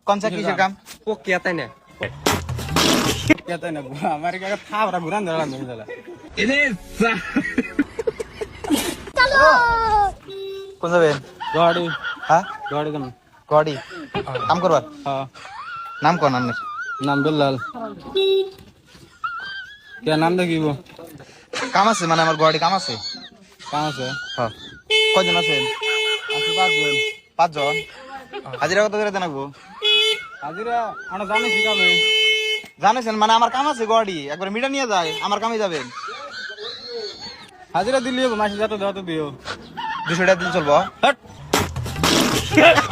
कौन सा किसर काम वो क्या था ना कहता है ना हमारे क्या था बड़ा बुरा अंदर नहीं चला कौन सा बहन गाड़ी हाँ गाड़ी कम गॉडी काम करवा हाँ नाम कौन नाम नाम बिल्लाल क्या नाम देखी वो काम আছে মানে আমার গড়ি কাম আছে कहाँ से হ্যাঁ কয়জন আছে आशी बात बोल পাঁচজন হাজিরা কত করে দেন আগবো हाजिरा आना जाने सिखा मैं জানেন মানে আমার কাম আছে গড়ি একবার মিটা নিয়ে যায় আমার কামে যাবেন हाजिरा दिल्ली को मासी जाता जाता दियो 200 টাকা দিলে চলবো हट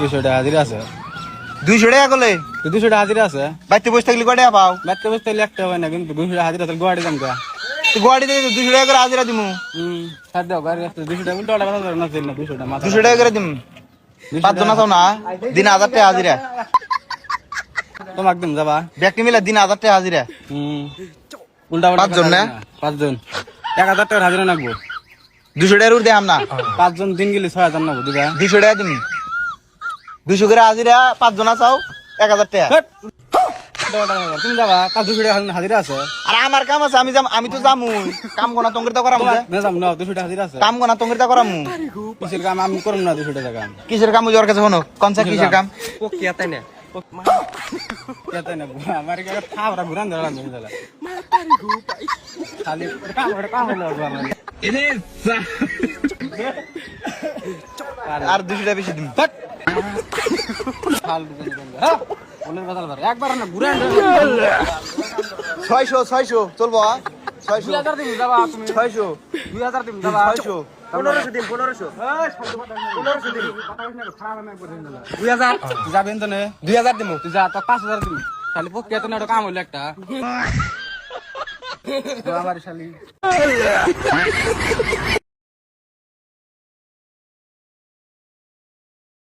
200 টাকা हाजिरा আছে 200 টাকা করলে 200 টাকা হাজিরা আছে বাইতে বসে থাকলে কয় টাকা পাও বাইতে বসতে লাগতে হয় না কিন্তু 200 টাকা হাজিরা তাহলে গাড়ি দাম কা তুই গড়ি দিয়ে 200 টাকা করে হাজিরা দিমু ছাড় দাও গাড়ি আসতে 200 টাকা উল্টো কথা ধরে না দিল না 200 টাকা মাথা 200 টাকা করে দিম পাঁচজন আছো না দিন 1000 টাকা হাজিরা তোমাক দিম যাবা ব্যক্তি মিলে দিন 1000 টাকা হাজিরা উল্টা পাঁচজন না? পাঁচজন 1000 টাকা হাজিরা নাকবো 200 টাকার উপর দেখাম না পাঁচজন দিন গেলে 6000 নাকবো দিবা 200 টাকা দিম 200 করে হাজিরা পাঁচজন আছাও 1000 টাকা হট তুমি যাবা কাজ 200 টাকা হাজিরা আছে আর আমার কাম আছে আমি তো যামু কাম গোনা তঙ্গিরতা করামু যে না যাম না 200 টাকা হাজিরা আছে কাম গোনা তঙ্গিরতা করামু কিসের কাম আমি করব না 200 টাকা কাম কিসের কাম ওর কাছে শোনো কোন সা কিসের কাম वो क्या था ना कहता है ना हमारे क्या था बड़ा बुरा अंदर नहीं चला खाली काम हो लगा हमारे আর 200 টাকা বেশি দিম फाल हां ওনের বদল ধর একবার না বুড়া 600 চলবো 600 2000 দিন যাবা তুমি 600 2000 দিন যাবা 600 1500 दिन 1500 1500 दिन 2000 যাবেন তো নে 2000 দিমু তুই যা তো 5000 দিন খালি পক্ষে তো না কাম হইলো একটা আমার শালি